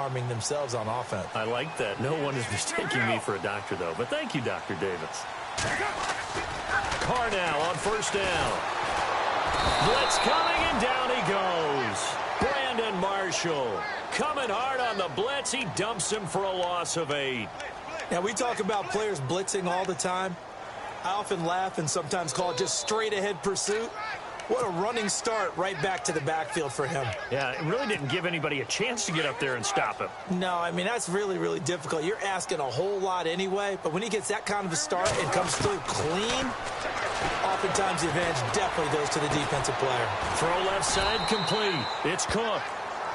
harming themselves on offense. I like that. No one is mistaking me for a doctor, though. But thank you, Dr. Davis. Carr now on first down. Blitz coming, and down he goes. Brandon Marshall coming hard on the blitz. He dumps him for a loss of 8. Now, we talk about players blitzing all the time. I often laugh and sometimes call it just straight-ahead pursuit. What a running start right back to the backfield for him. Yeah, it really didn't give anybody a chance to get up there and stop him. No, I mean, that's really, really difficult. You're asking a whole lot anyway, but when he gets that kind of a start and comes through clean, oftentimes the advantage definitely goes to the defensive player. Throw left side complete. It's Cook.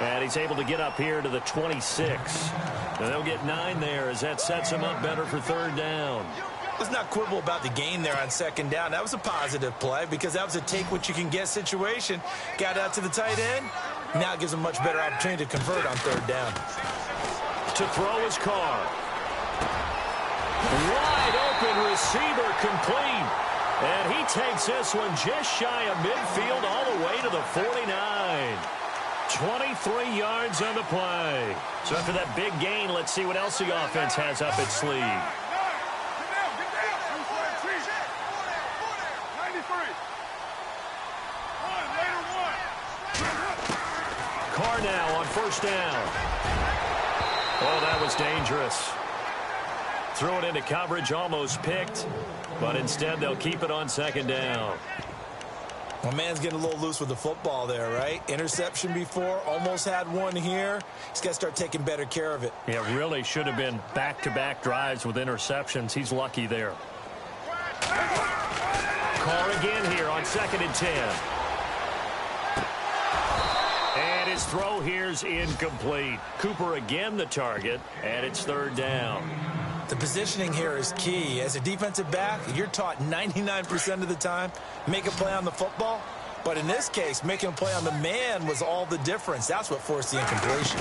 And he's able to get up here to the 26. And they'll get 9 there as that sets him up better for third down. Let's not quibble about the gain there on second down. That was a positive play because that was a take-what-you-can-get situation. Got out to the tight end. Now it gives him a much better opportunity to convert on third down. To throw his Carr. Wide open receiver complete. And he takes this one just shy of midfield all the way to the 49. 23 yards on the play. So after that big gain, let's see what else the offense has up its sleeve. Carr now on first down. Oh, that was dangerous. Threw it into coverage, almost picked, but instead they'll keep it on second down. My man's getting a little loose with the football there, right? Interception before, almost had one here. He's got to start taking better care of it. Yeah, really should have been back-to-back drives with interceptions. He's lucky there. Carr again here on 2nd and 10. And his throw here's incomplete. Cooper again the target, and it's third down. The positioning here is key. As a defensive back, you're taught 99% of the time, make a play on the football. But in this case, making a play on the man was all the difference. That's what forced the incompletion.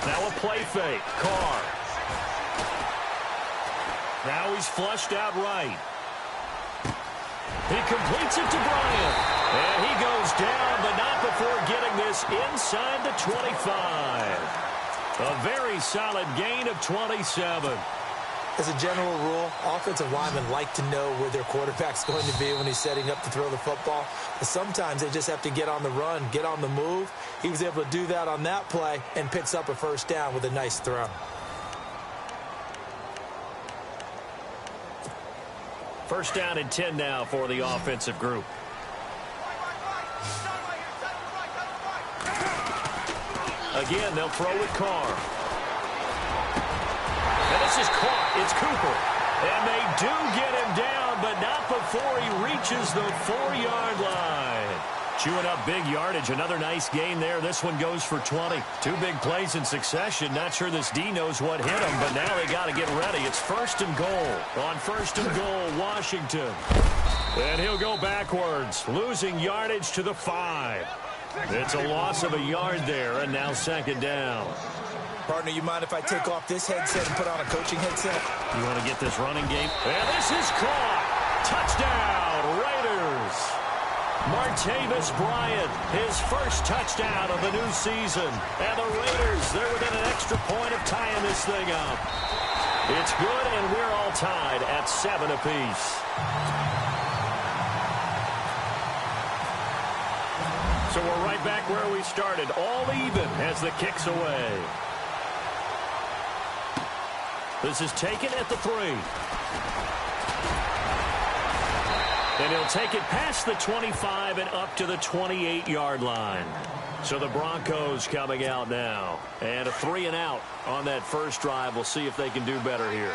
Now a play fake. Carr. Now he's flushed out right. He completes it to Bryant. And he goes down, but not before getting this inside the 25. A very solid gain of 27. As a general rule, offensive linemen like to know where their quarterback's going to be when he's setting up to throw the football. But sometimes they just have to get on the run, get on the move. He was able to do that on that play and picks up a first down with a nice throw. First down and 10 now for the offensive group. Again, they'll throw with Carr. And this is caught. It's Cooper. And they do get him down, but not before he reaches the 4-yard line. Chewing up big yardage. Another nice gain there. This one goes for 20. 2 big plays in succession. Not sure this D knows what hit him, but now they got to get ready. It's 1st and goal. On 1st and goal, Washington. And he'll go backwards, losing yardage to the 5. It's a loss of a yard there, and now 2nd down. Partner, you mind if I take off this headset and put on a coaching headset? You want to get this running game? And this is caught. Touchdown, Raiders. Martavis Bryant, his first touchdown of the new season. And the Raiders, they're within an extra point of tying this thing up. It's good, and we're all tied at 7 apiece. So we're right back where we started, all even as the kick's away. This is taken at the 3. And he'll take it past the 25 and up to the 28-yard line. So the Broncos coming out now. And a 3 and out on that first drive. We'll see if they can do better here.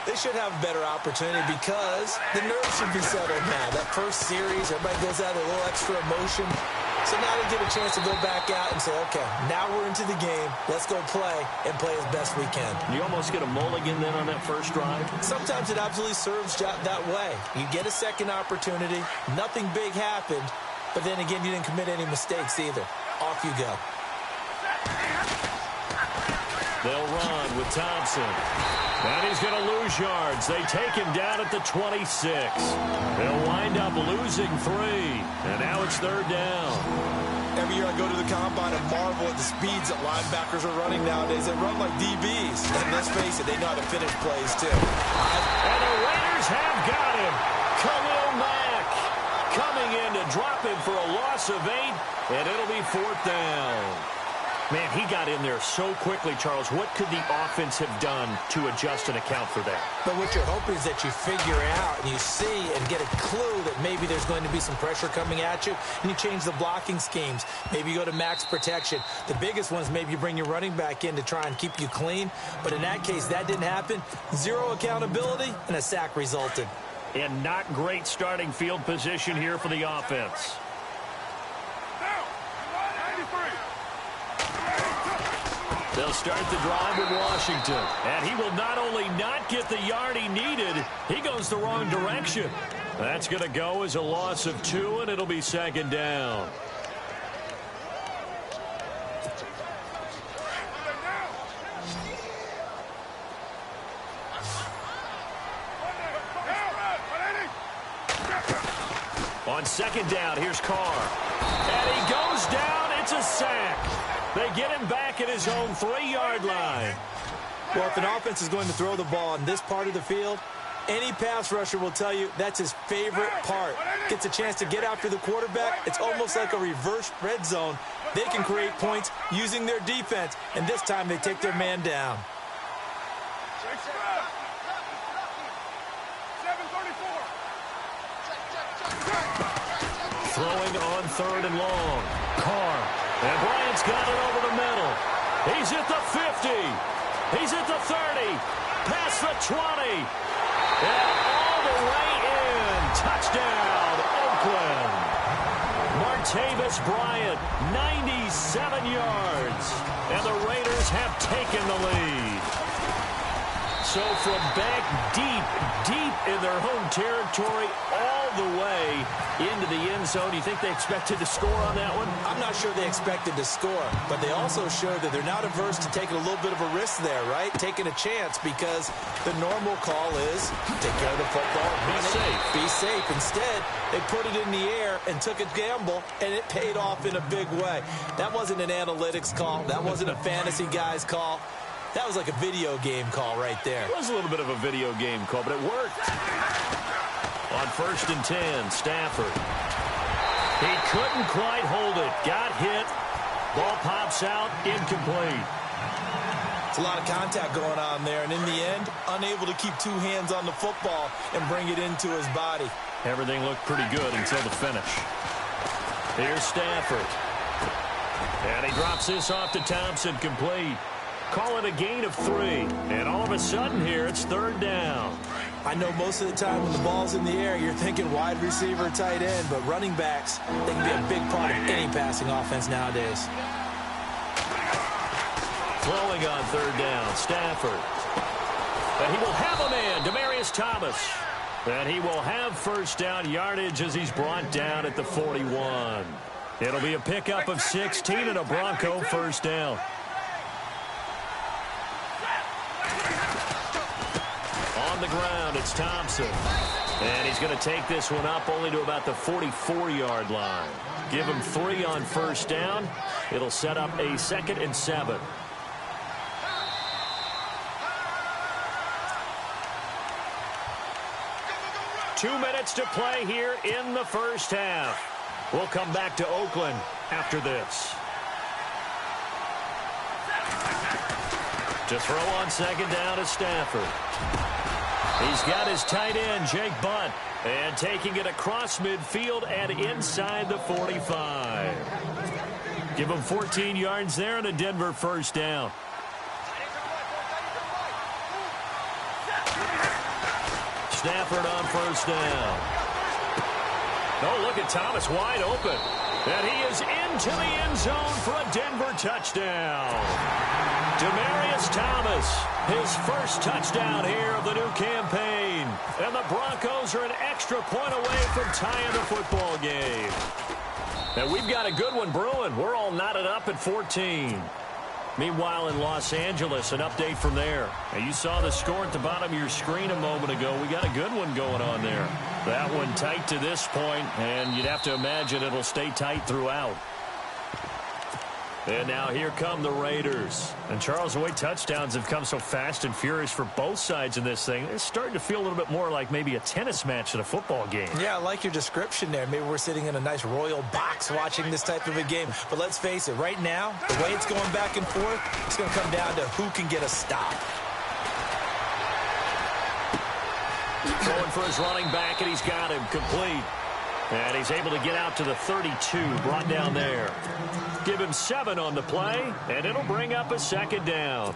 They should have a better opportunity because the nerves should be settled now. That first series, everybody goes out with a little extra emotion. So now they get a chance to go back out and say, okay, now we're into the game. Let's go play and play as best we can. You almost get a mulligan then on that first drive? Sometimes it absolutely serves that way. You get a second opportunity. Nothing big happened. But then again, you didn't commit any mistakes either. Off you go. They'll run with Thompson. And he's going to lose yards. They take him down at the 26. They'll wind up losing 3. And now it's 3rd down. every year I go to the combine and marvel at the speeds that linebackers are running nowadays. They run like DBs. And let's face it, they know how to finish plays, too. And the Raiders have got him. Khalil Mack coming in to drop him for a loss of 8, and it'll be 4th down. Man, he got in there so quickly, Charles. What could the offense have done to adjust and account for that? But what you're hoping is that you figure out and you see and get a clue that maybe there's going to be some pressure coming at you, and you change the blocking schemes. Maybe you go to max protection. The biggest one is maybe you bring your running back in to try and keep you clean. But in that case, that didn't happen. 0 accountability, and a sack resulted. And not great starting field position here for the offense. They'll start the drive with Washington. And he will not only not get the yard he needed, he goes the wrong direction. That's going to go as a loss of 2, and it'll be 2nd down. On 2nd down, here's Carr. And he goes down. It's a sack. They get him back at his own 3-yard line. Well, if an offense is going to throw the ball in this part of the field, any pass rusher will tell you that's his favorite part. Gets a chance to get after the quarterback. It's almost like a reverse red zone. They can create points using their defense, and this time they take their man down. Throwing on 3rd and long. Carr. And Bryant's got it over the middle. He's at the 50. He's at the 30. Past the 20. And all the way in. Touchdown, Oakland. Martavis Bryant, 97 yards. And the Raiders have taken the lead. So from back deep in their home territory all the way into the end zone, you think they expected to score on that one? I'm not sure they expected to score, but they also showed that they're not averse to taking a little bit of a risk there, right? Taking a chance, because the normal call is take care of the football, be safe. Instead, they put it in the air and took a gamble, and it paid off in a big way. That wasn't an analytics call. That wasn't a fantasy guy's call. That was like a video game call right there. It was a little bit of a video game call, but it worked. On 1st and 10, Stafford. He couldn't quite hold it. Got hit. Ball pops out, incomplete. It's a lot of contact going on there, and in the end, unable to keep 2 hands on the football and bring it into his body. Everything looked pretty good until the finish. Here's Stafford. And he drops this off to Thompson, complete. Call it a gain of 3. And all of a sudden here, it's 3rd down. I know most of the time when the ball's in the air, you're thinking wide receiver, tight end, but running backs, they can be a big part of any passing offense nowadays. Throwing on 3rd down, Stafford. And he will have a man, Demaryius Thomas. And he will have 1st down yardage as he's brought down at the 41. It'll be a pickup of 16 and a Bronco 1st down. On the ground, it's Thompson. And he's going to take this one up only to about the 44-yard line. Give him 3 on 1st down. It'll set up a 2nd and 7. Two minutes to play here in the 1st half. We'll come back to Oakland after this. To throw on 2nd down is Stafford. He's got his tight end, Jake Butt, and taking it across midfield and inside the 45. Give him 14 yards there and a Denver 1st down. Stafford on 1st down. Oh, look at Thomas wide open. And he is into the end zone for a Denver touchdown. Demaryius Thomas, his 1st touchdown here of the new campaign. And the Broncos are an extra point away from tying the football game. And we've got a good one brewing. We're all knotted up at 14. Meanwhile, in Los Angeles, an update from there. Now, you saw the score at the bottom of your screen a moment ago. We got a good one going on there. That one tight to this point, and you'd have to imagine it'll stay tight throughout. And now here come the Raiders. And Charles, the way touchdowns have come so fast and furious for both sides in this thing, it's starting to feel a little bit more like maybe a tennis match than a football game. Yeah, I like your description there. Maybe we're sitting in a nice royal box watching this type of a game. But let's face it, right now, the way it's going back and forth, it's going to come down to who can get a stop. Going for his running back, and he's got him complete. And he's able to get out to the 32, brought down there. Give him 7 on the play, and it'll bring up a second down.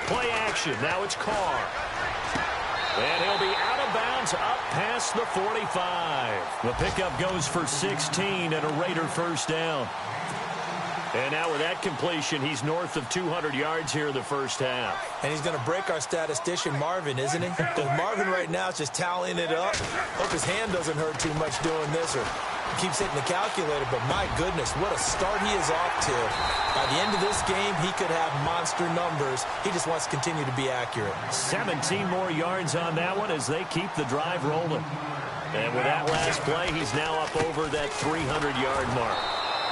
Play action. Now it's Carr. And he'll be out of bounds up past the 45. The pickup goes for 16 and a Raider first down. And now with that completion, he's north of 200 yards here in the first half. And he's going to break our statistician, Marvin, isn't he? Because Marvin right now is just tallying it up. Hope his hand doesn't hurt too much doing this or keeps hitting the calculator. But my goodness, what a start he is off to. By the end of this game, he could have monster numbers. He just wants to continue to be accurate. 17 more yards on that one as they keep the drive rolling. And with that last play, he's now up over that 300-yard mark.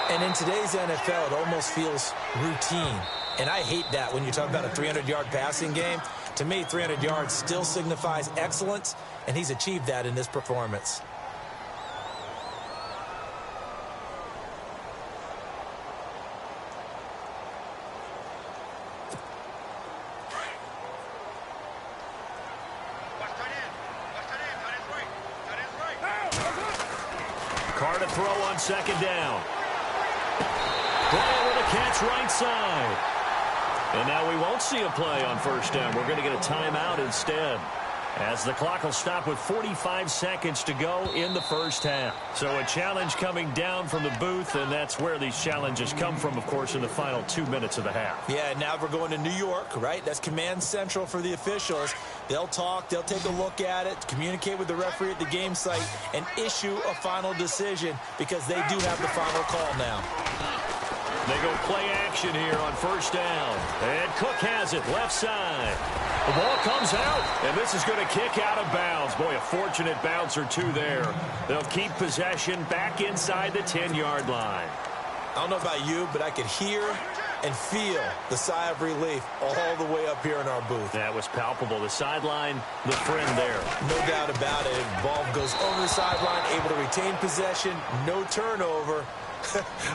And in today's NFL, it almost feels routine. And I hate that when you talk about a 300-yard passing game. To me, 300 yards still signifies excellence, and he's achieved that in this performance. Carr to throw on second down. Bryant with a catch right side. And now we won't see a play on first down. We're going to get a timeout instead, as the clock will stop with 45 seconds to go in the first half. So a challenge coming down from the booth, and that's where these challenges come from, of course, in the final 2 minutes of the half. Yeah, now we're going to New York, right? That's command central for the officials. They'll talk, they'll take a look at it, communicate with the referee at the game site, and issue a final decision because they do have the final call now. They go play action here on first down. And Cook has it left side. The ball comes out, and this is going to kick out of bounds. Boy, a fortunate bounce or two there. They'll keep possession back inside the 10-yard line. I don't know about you, but I could hear and feel the sigh of relief all the way up here in our booth. That was palpable. The sideline, the friend there. No doubt about it. Ball goes over the sideline, able to retain possession, no turnover.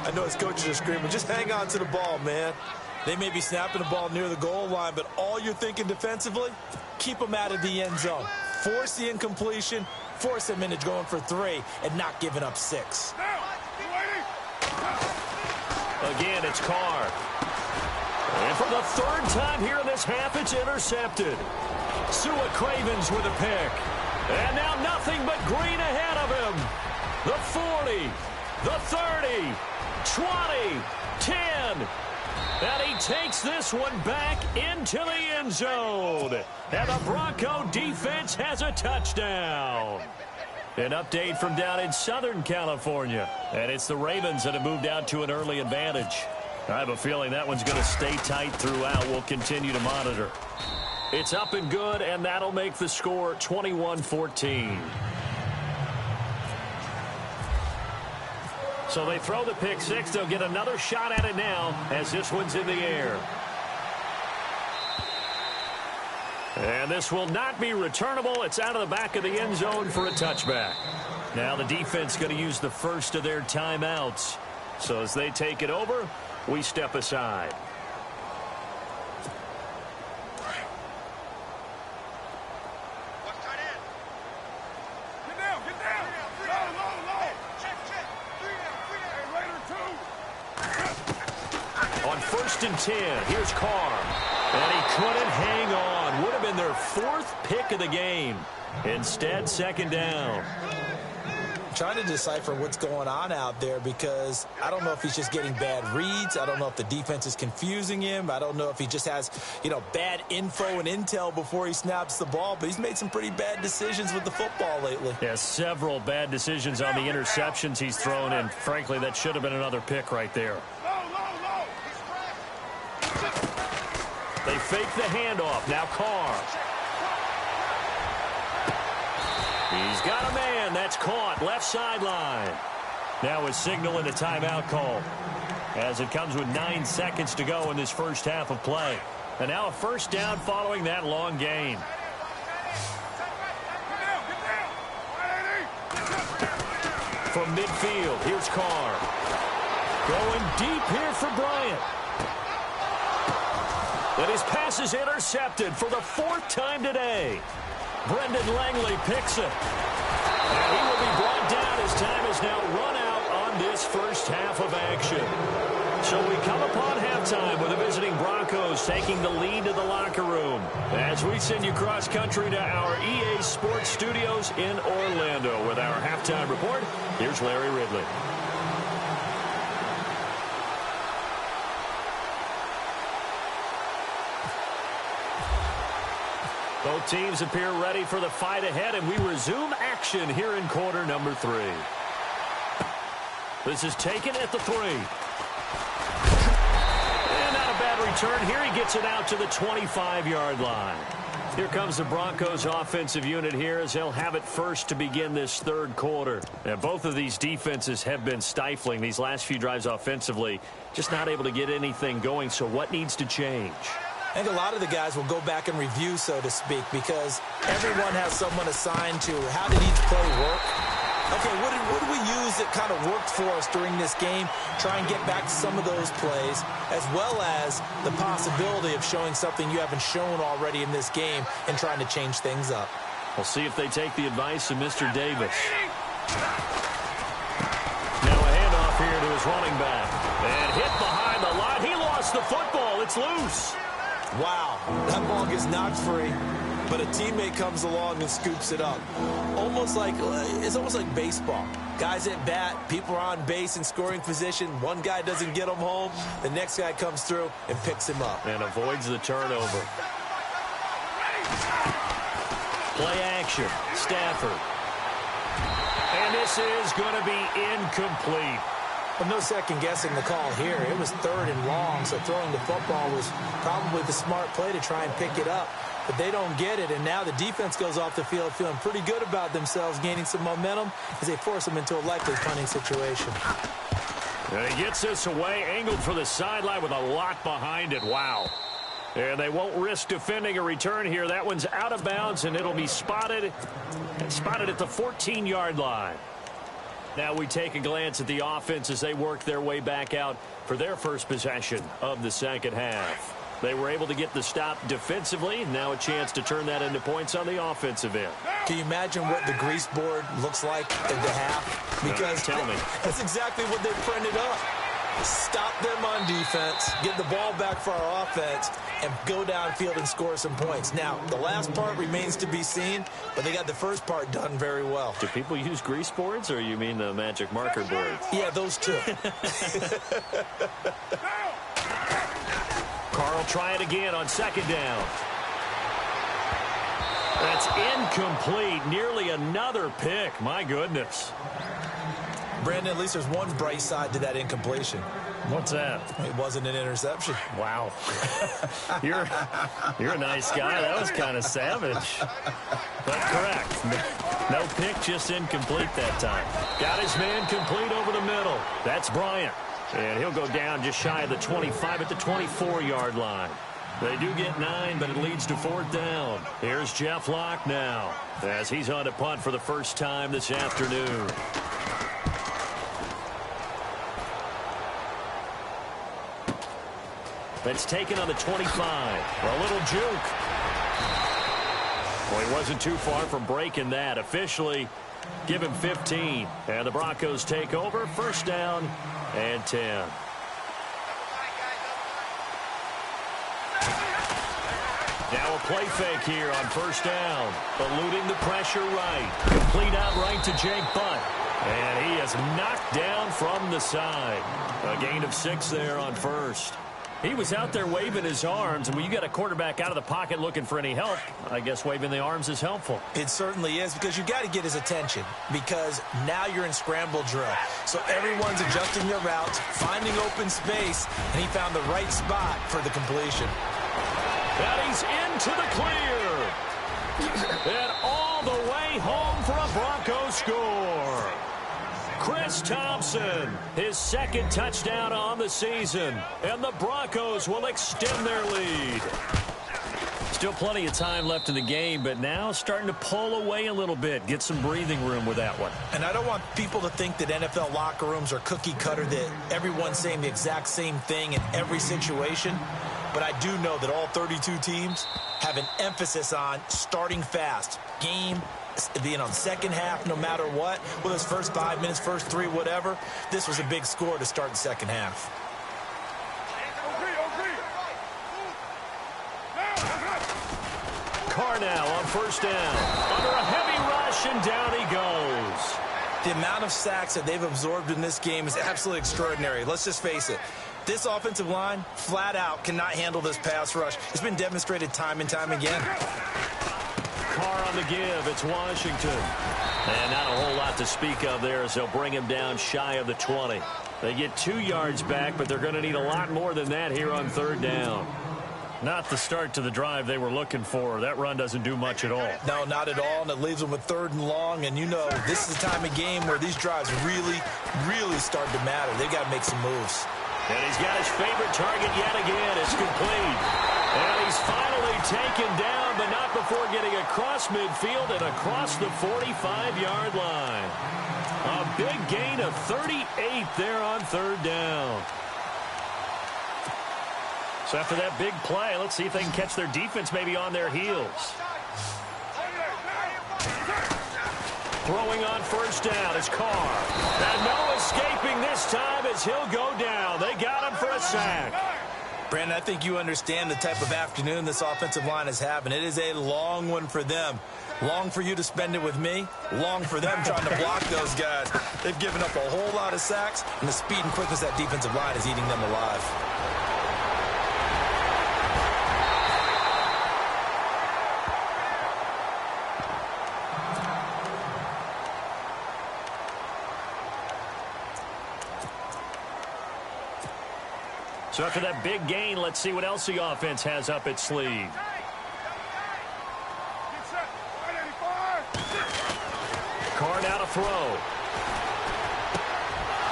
I know his coaches are screaming, just hang on to the ball, man. They may be snapping the ball near the goal line, but all you're thinking defensively, keep them out of the end zone. Force the incompletion, force them into going for 3, and not giving up 6. Again, it's Carr. And for the third time here in this half, it's intercepted. Sua Cravens with a pick. And now nothing but green ahead of him. The 40. The 30, 20, 10, and he takes this one back into the end zone. And the Bronco defense has a touchdown. An update from down in Southern California. And it's the Ravens that have moved out to an early advantage. I have a feeling that one's going to stay tight throughout. We'll continue to monitor. It's up and good, and that'll make the score 21-14. So they throw the pick six. They'll get another shot at it now as this one's in the air. And this will not be returnable. It's out of the back of the end zone for a touchback. Now the defense going to use the first of their timeouts. So as they take it over, we step aside. On 1st and 10, here's Carr. And he couldn't hang on. Would have been their 4th pick of the game. Instead, second down. Trying to decipher what's going on out there because I don't know if he's just getting bad reads. I don't know if the defense is confusing him. I don't know if he just has, bad info and intel before he snaps the ball. But he's made some pretty bad decisions with the football lately. Yeah, several bad decisions on the interceptions he's thrown. And frankly, that should have been another pick right there. They fake the handoff. Now Carr. He's got a man. That's caught. Left sideline. Now a signal and a timeout call, as it comes with 9 seconds to go in this first half of play. And now a first down following that long gain. From midfield, here's Carr. Going deep here for Bryant. And his pass is intercepted for the 4th time today. Brendan Langley picks it. And he will be brought down as time is now run out on this first half of action. So we come upon halftime with the visiting Broncos taking the lead to the locker room. As we send you cross-country to our EA Sports Studios in Orlando with our halftime report, here's Larry Ridley. Both teams appear ready for the fight ahead, and we resume action here in quarter number 3. This is taken at the 3. And not a bad return here. He gets it out to the 25-yard line. Here comes the Broncos offensive unit here as they'll have it first to begin this third quarter. Now, both of these defenses have been stifling these last few drives offensively, just not able to get anything going. So what needs to change? I think a lot of the guys will go back and review, so to speak, because everyone has someone assigned to how did each play work. Okay, what did we use that kind of worked for us during this game? Try and get back to some of those plays, as well as the possibility of showing something you haven't shown already in this game and trying to change things up. We'll see if they take the advice of Mr. Davis. Now a handoff here to his running back. And hit behind the line. He lost the football. It's loose. Wow, that ball gets knocked free, but a teammate comes along and scoops it up. It's almost like baseball. Guys at bat, people are on base in scoring position. One guy doesn't get him home. The next guy comes through and picks him up. And avoids the turnover. Play action, Stafford. And this is going to be incomplete. Well, no second-guessing the call here. It was 3rd and long, so throwing the football was probably the smart play to try and pick it up. But they don't get it, and now the defense goes off the field feeling pretty good about themselves, gaining some momentum as they force them into a likely punting situation. And he gets this away, angled for the sideline with a lot behind it. Wow. And they won't risk defending a return here. That one's out of bounds, and it'll be spotted at the 14-yard line. Now we take a glance at the offense as they work their way back out for their first possession of the second half. They were able to get the stop defensively. Now a chance to turn that into points on the offensive end. Can you imagine what the grease board looks like at the half? Because tell me. That's exactly what they printed up. Stop them on defense, get the ball back for our offense, and go downfield and score some points. Now, the last part remains to be seen, but they got the first part done very well. Do people use grease boards, or you mean the magic marker boards? Yeah, those two. Carl try it again on second down. That's incomplete. Nearly another pick. My goodness. Brandon, at least there's one bright side to that incompletion. What's that? It wasn't an interception. Wow. You're a nice guy. That was kind of savage. But correct. No pick, just incomplete that time. Got his man complete over the middle. That's Bryant. And he'll go down just shy of the 25 at the 24-yard line. They do get 9, but it leads to 4th down. Here's Jeff Locke now as he's on to punt for the first time this afternoon. That's taken on the 25. A little juke. Well, he wasn't too far from breaking that. Officially, give him 15. And the Broncos take over. First down and 10. Now a play fake here on first down. Eluding the pressure right. Complete out right to Jake Butt. And he is knocked down from the side. A gain of 6 there on first. He was out there waving his arms, and when you got a quarterback out of the pocket looking for any help, I guess waving the arms is helpful. It certainly is, because you got to get his attention, because now you're in scramble drill. So everyone's adjusting their routes, finding open space, and he found the right spot for the completion. And he's into the clear. And all the way home for a Broncos score. Chris Thompson, his second touchdown on the season. And the Broncos will extend their lead. Still plenty of time left in the game, but now starting to pull away a little bit. Get some breathing room with that one. And I don't want people to think that NFL locker rooms are cookie cutter, that everyone's saying the exact same thing in every situation. But I do know that all 32 teams have an emphasis on starting fast. Game being on second half no matter what. Whether it's first 5 minutes, first 3, whatever. This was a big score to start the second half. Carr now on first down. Under a heavy rush, and down he goes. The amount of sacks that they've absorbed in this game is absolutely extraordinary. Let's just face it. This offensive line, flat out, cannot handle this pass rush. It's been demonstrated time and time again. Carr on the give. It's Washington. And not a whole lot to speak of there as they'll bring him down shy of the 20. They get 2 yards back, but they're going to need a lot more than that here on third down. Not the start to the drive they were looking for. That run doesn't do much at all. No, not at all, and it leaves them with third and long. And, you know, this is the time of game where these drives really, really start to matter. They've got to make some moves. And he's got his favorite target yet again. It's complete. And he's finally taken down, but not before getting across midfield and across the 45-yard line. A big gain of 38 there on third down. So after that big play, let's see if they can catch their defense maybe on their heels. Throwing on first down is Carr. And no escaping this time as he'll go down. They got him for a sack. Brandon, I think you understand the type of afternoon this offensive line is having. It is a long one for them. Long for you to spend it with me. Long for them trying to block those guys. They've given up a whole lot of sacks, and the speed and quickness of that defensive line is eating them alive. So after that big gain, let's see what else the offense has up its sleeve. Carr now to throw.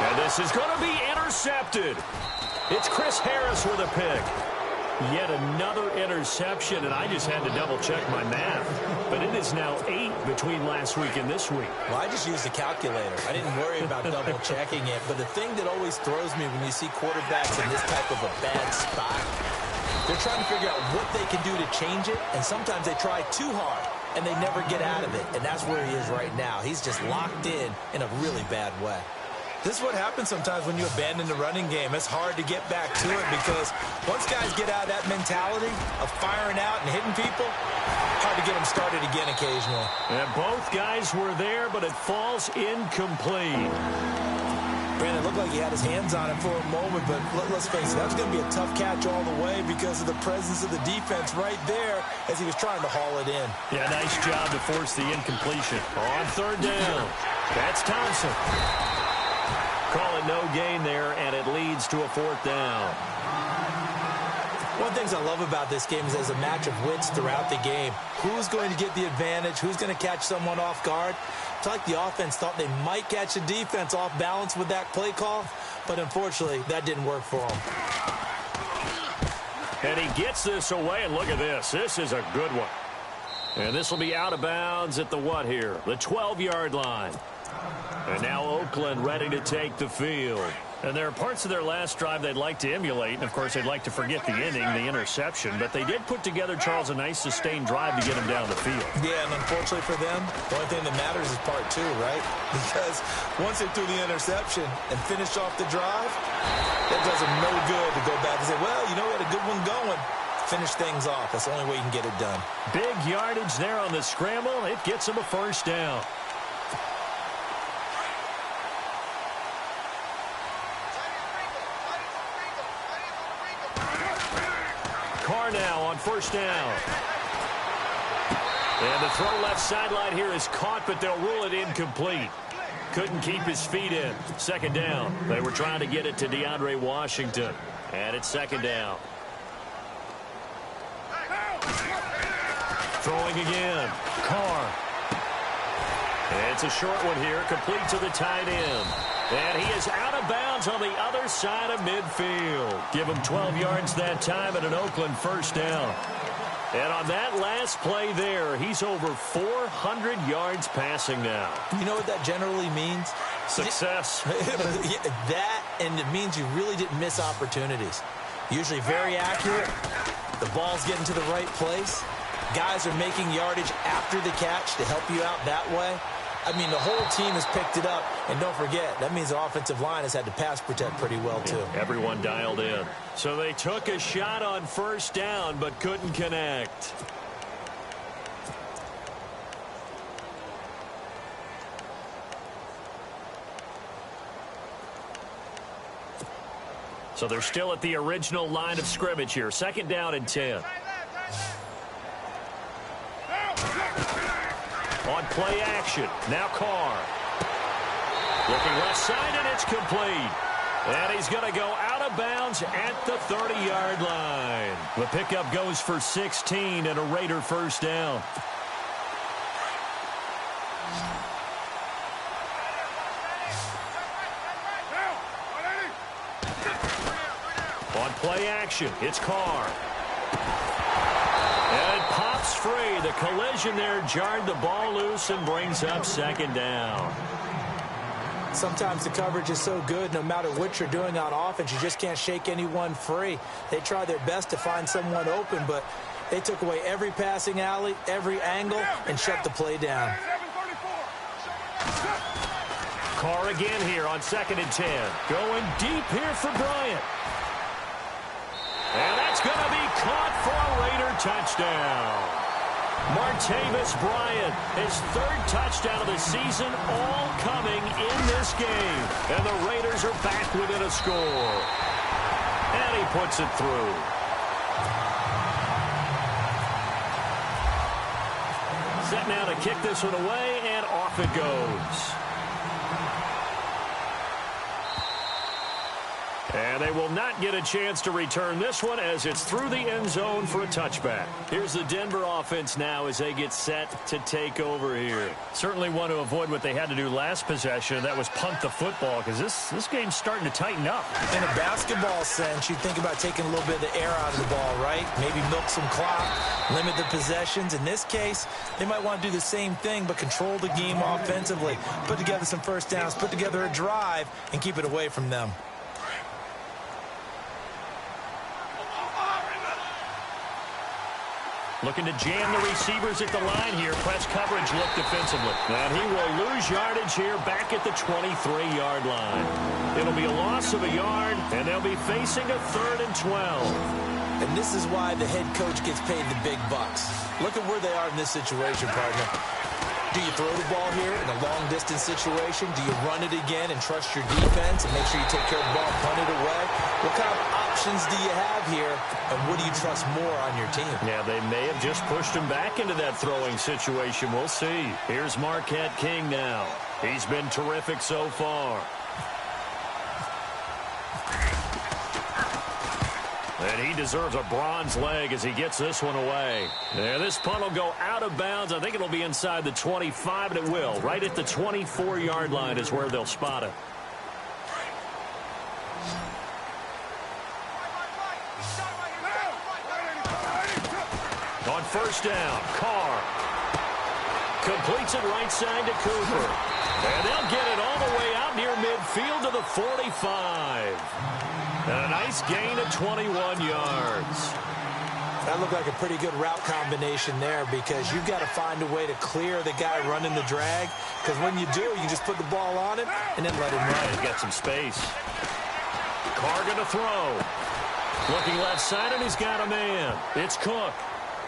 And this is going to be intercepted. It's Chris Harris with a pick. Yet another interception, and I just had to double-check my math. But it is now 8 between last week and this week. Well, I just used the calculator. I didn't worry about double-checking it. But the thing that always throws me when you see quarterbacks in this type of a bad spot, they're trying to figure out what they can do to change it, and sometimes they try too hard, and they never get out of it. And that's where he is right now. He's just locked in a really bad way. This is what happens sometimes when you abandon the running game. It's hard to get back to it because once guys get out of that mentality of firing out and hitting people, hard to get them started again occasionally. And both guys were there, but it falls incomplete. Brandon, it looked like he had his hands on it for a moment, but let's face it, that was going to be a tough catch all the way because of the presence of the defense right there as he was trying to haul it in. Yeah, nice job to force the incompletion. On third down, that's Thompson. Call it no gain there, and it leads to a fourth down. One of the things I love about this game is there's a match of wits throughout the game. Who's going to get the advantage? Who's going to catch someone off guard? It's like the offense thought they might catch the defense off balance with that play call, but unfortunately, that didn't work for them. And he gets this away, and look at this. This is a good one. And this will be out of bounds at the what here? The 12-yard line. And now Oakland ready to take the field. And there are parts of their last drive they'd like to emulate. And, of course, they'd like to forget the inning, the interception. But they did put together, Charles, a nice sustained drive to get him down the field. Yeah, and unfortunately for them, the only thing that matters is part 2, right? Because once they threw the interception and finished off the drive, that does them no good to go back and say, well, you know, we had a good one going. Finish things off. That's the only way you can get it done. Big yardage there on the scramble. It gets them a first down. Carr now on first down. And the throw left sideline here is caught, but they'll rule it incomplete. Couldn't keep his feet in. Second down. They were trying to get it to DeAndre Washington. And it's second down. Throwing again. Carr. It's a short one here, complete to the tight end. And he is out of bounds on the other side of midfield. Give him 12 yards that time and an Oakland first down. And on that last play there, he's over 400 yards passing now. You know what that generally means? Success. That, and it means you really didn't miss opportunities. Usually very accurate. The ball's getting to the right place. Guys are making yardage after the catch to help you out that way. I mean, the whole team has picked it up. And don't forget, that means the offensive line has had to pass protect pretty well, too. Yeah, everyone dialed in. So they took a shot on first down, but couldn't connect. So they're still at the original line of scrimmage here. Second down and 10. On play action. Now Carr. Looking left side, and it's complete. And he's going to go out of bounds at the 30-yard line. The pickup goes for 16 and a Raider first down. On play action, it's Carr. And it pops free. The collision there jarred the ball loose and brings up second down. Sometimes the coverage is so good, no matter what you're doing on offense, you just can't shake anyone free. They try their best to find someone open, but they took away every passing alley, every angle, and shut the play down. Carr again here on 2nd and 10. Going deep here for Bryant. And that's going to be caught for a Raider touchdown. Martavis Bryant, his 3rd touchdown of the season, all coming in this game. And the Raiders are back within a score. And he puts it through. Set now to kick this one away, and off it goes. And they will not get a chance to return this one as it's through the end zone for a touchback. Here's the Denver offense now as they get set to take over here. Certainly want to avoid what they had to do last possession. That was punt the football because this game's starting to tighten up. In a basketball sense, you think about taking a little bit of the air out of the ball, right? Maybe milk some clock, limit the possessions. In this case, they might want to do the same thing but control the game offensively. Put together some first downs, put together a drive, and keep it away from them. Looking to jam the receivers at the line here. Press coverage look defensively. And he will lose yardage here back at the 23-yard line. It'll be a loss of a yard, and they'll be facing a 3rd and 12. And this is why the head coach gets paid the big bucks. Look at where they are in this situation, partner. Do you throw the ball here in a long-distance situation? Do you run it again and trust your defense and make sure you take care of the ball and punt it away? What kind of options do you have here, and what do you trust more on your team? Yeah, they may have just pushed him back into that throwing situation. We'll see. Here's Marquette King now. He's been terrific so far. And he deserves a bronze leg as he gets this one away. And this punt will go out of bounds. I think it'll be inside the 25, and it will. Right at the 24-yard line is where they'll spot it. On first down, Carr completes it right side to Cooper. And they'll get it all the way out near midfield to the 45. And a nice gain of 21 yards. That looked like a pretty good route combination there because you've got to find a way to clear the guy running the drag. Because when you do, you just put the ball on him and then let him run. He's got some space. Carr going to throw. Looking left side, and he's got a man. It's Cook.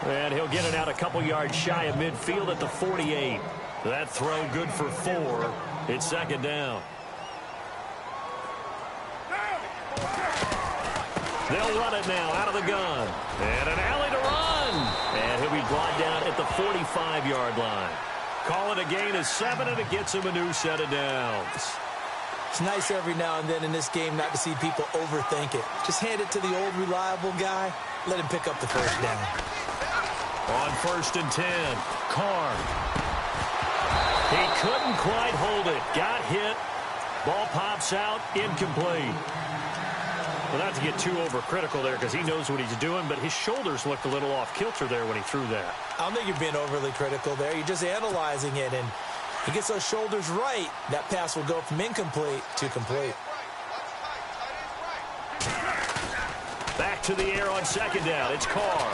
And he'll get it out a couple yards shy of midfield at the 48. That throw good for 4. It's second down. They'll run it now out of the gun. And an alley to run. And he'll be brought down at the 45-yard line. Call it a gain of 7, and it gets him a new set of downs. It's nice every now and then in this game not to see people overthink it. Just hand it to the old reliable guy. Let him pick up the first down. On 1st and 10, Carr. He couldn't quite hold it. Got hit. Ball pops out, incomplete. Well, not to get too overcritical there because he knows what he's doing, but his shoulders looked a little off kilter there when he threw that. I don't think you're being overly critical there. You're just analyzing it, and he gets those shoulders right. That pass will go from incomplete to complete. Back to the air on 2nd down. It's Carr.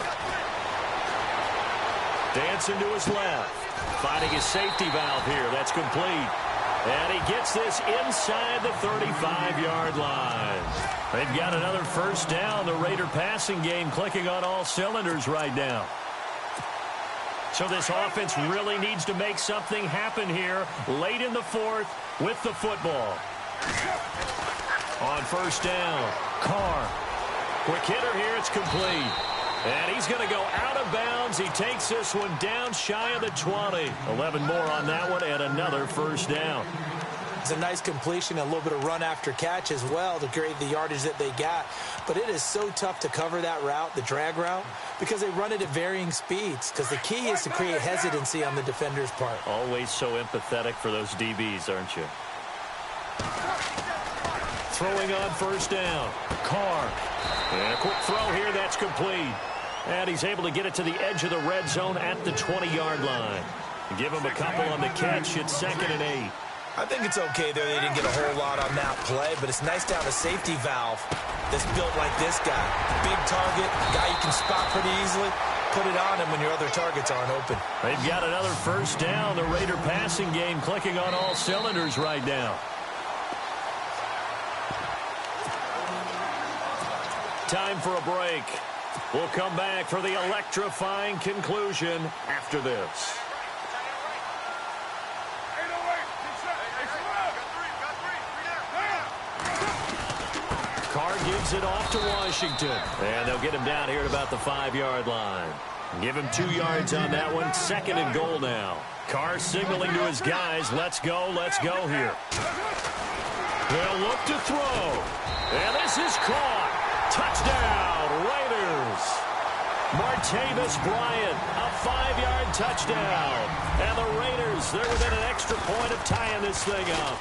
Dancing to his left. Finding his safety valve here. That's complete. And he gets this inside the 35-yard line. They've got another 1st down. The Raider passing game clicking on all cylinders right now. So this offense really needs to make something happen here late in the 4th with the football. On 1st down, Carr. Quick hitter here. It's complete. And he's going to go out of bounds. He takes this one down shy of the 20. 11 more on that one and another 1st down. It's a nice completion, a little bit of run after catch as well to create the yardage that they got. But it is so tough to cover that route, the drag route, because they run it at varying speeds. Because the key is to create hesitancy on the defender's part. Always so empathetic for those DBs, aren't you? Throwing on 1st down. Carr. And a quick throw here. That's complete. And he's able to get it to the edge of the red zone at the 20-yard line. Give him a couple on the catch. It's 2nd and 8. I think it's okay there. They didn't get a whole lot on that play, but it's nice to have a safety valve that's built like this guy. Big target, guy you can spot pretty easily. Put it on him when your other targets aren't open. They've got another 1st down. The Raider passing game clicking on all cylinders right now. Time for a break. We'll come back for the electrifying conclusion after this. Carr gives it off to Washington. And they'll get him down here at about the 5-yard line. Give him 2 yards on that one. 2nd and goal now. Carr signaling to his guys, let's go here. They'll look to throw. And this is caught. Touchdown, Raiders. Martavis Bryant, a 5-yard touchdown. And the Raiders, they're within an extra point of tying this thing up.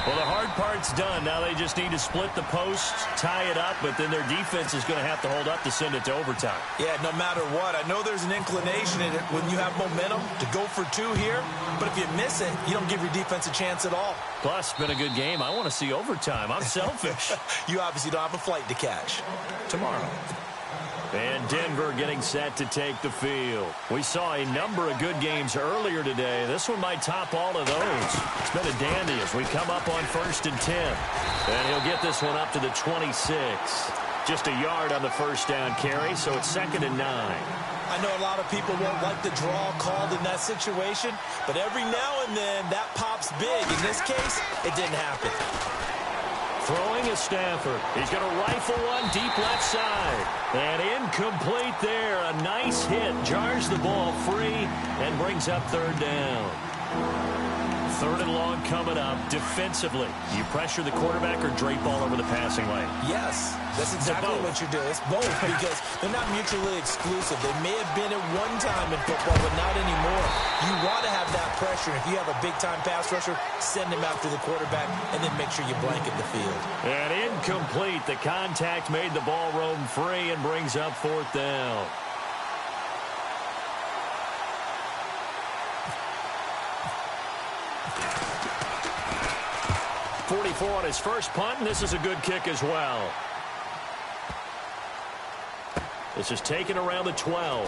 Well, the hard part's done. Now they just need to split the post, tie it up, but then their defense is going to have to hold up to send it to overtime. Yeah, no matter what. I know there's an inclination in it when you have momentum to go for 2 here, but if you miss it, you don't give your defense a chance at all. Plus, it's been a good game. I want to see overtime. I'm selfish. You obviously don't have a flight to catch. Tomorrow. And Denver getting set to take the field. We saw a number of good games earlier today. This one might top all of those. It's been a dandy as we come up on 1st and 10. And he'll get this one up to the 26. Just a yard on the 1st down carry, so it's 2nd and 9. I know a lot of people won't like the draw called in that situation, but every now and then that pops big. In this case, it didn't happen. Throwing is Stafford. He's going to rifle one deep left side. And incomplete there. A nice hit. Jars the ball free and brings up 3rd down. 3rd and long coming up. Defensively, you pressure the quarterback or drape all over the passing lane? Yes, that's exactly what you do. It's both because they're not mutually exclusive. They may have been at one time in football, but not anymore. You want to have that pressure. If you have a big-time pass rusher, send him after the quarterback and then make sure you blanket the field. And incomplete. The contact made the ball roam free and brings up 4th down. .44 on his first punt, and this is a good kick as well. This is taken around the 12.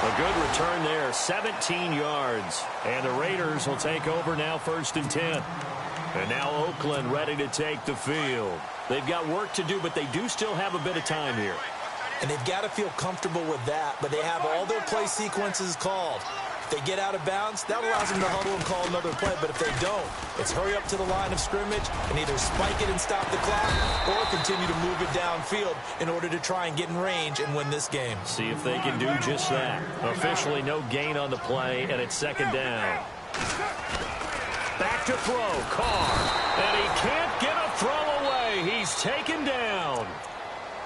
A good return there, 17 yards. And the Raiders will take over now 1st and 10. And now Oakland ready to take the field. They've got work to do, but they do still have a bit of time here. And they've got to feel comfortable with that, but they have all their play sequences called. If they get out of bounds, that allows them to huddle and call another play. But if they don't, it's hurry up to the line of scrimmage and either spike it and stop the clock or continue to move it downfield in order to try and get in range and win this game. See if they can do just that. Officially no gain on the play, and it's 2nd down. Back to throw, Carr. And he can't get a throw away. He's taken down.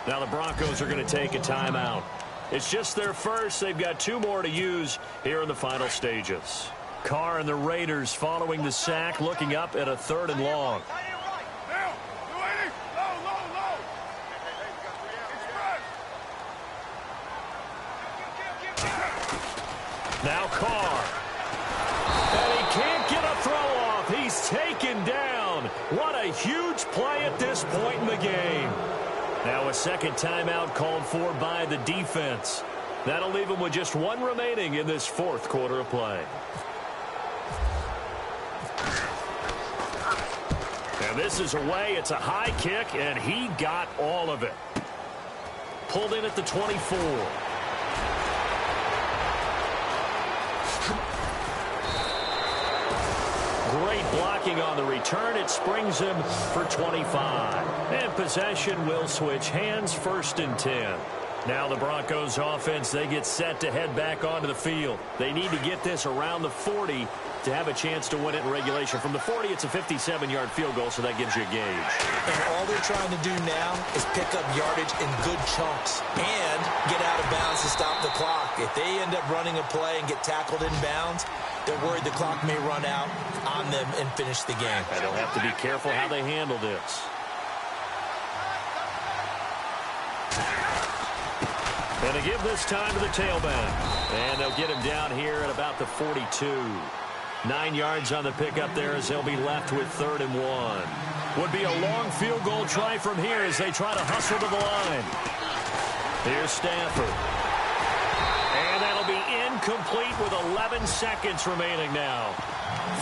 Now the Broncos are going to take a timeout. It's just their first. They've got 2 more to use here in the final stages. Carr and the Raiders following the sack, looking up at a 3rd and long. Now Carr. And he can't get a throw off. He's taken down. What a huge play at this point in the game. Now a second timeout called for by the defense. That'll leave him with just 1 remaining in this 4th quarter of play. And this is away. It's a high kick, and he got all of it. Pulled in at the 24. Great blocking on the return. It springs him for 25. And possession will switch hands, 1st and 10. Now the Broncos offense, they get set to head back onto the field. They need to get this around the 40 to have a chance to win it in regulation. From the 40, it's a 57-yard field goal, so that gives you a gauge. And all they're trying to do now is pick up yardage in good chunks and get out of bounds to stop the clock. If they end up running a play and get tackled in bounds, they're worried the clock may run out on them and finish the game. And they'll have to be careful how they handle this. And they give this time to the tailback. And they'll get him down here at about the 42. 9 yards on the pickup there as they'll be left with 3rd and 1. Would be a long field goal try from here as they try to hustle to the line. Here's Stafford. And that'll be incomplete with 11 seconds remaining now.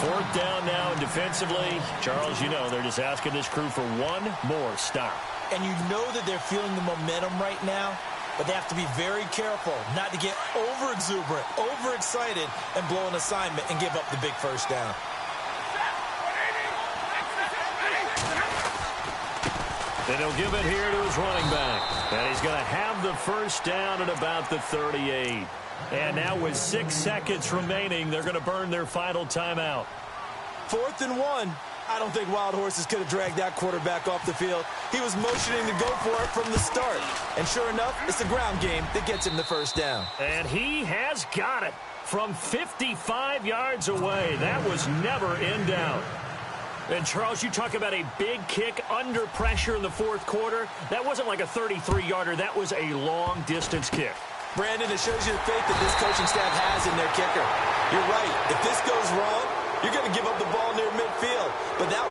4th down now, and defensively, Charles, you know, they're just asking this crew for 1 more stop. And you know that they're feeling the momentum right now, but they have to be very careful not to get over-exuberant, over-excited, and blow an assignment and give up the big 1st down. And he'll give it here to his running back. And he's going to have the 1st down at about the 38. And now with 6 seconds remaining, they're going to burn their final timeout. 4th and 1. I don't think Wild Horses could have dragged that quarterback off the field. He was motioning to go for it from the start. And sure enough, it's the ground game that gets him the 1st down. And he has got it from 55 yards away. That was never in doubt. And, Charles, you talk about a big kick under pressure in the 4th quarter. That wasn't like a 33-yarder. That was a long-distance kick. Brandon, it shows you the faith that this coaching staff has in their kicker. You're right. If this goes wrong, you're going to give up the ball near midfield. But that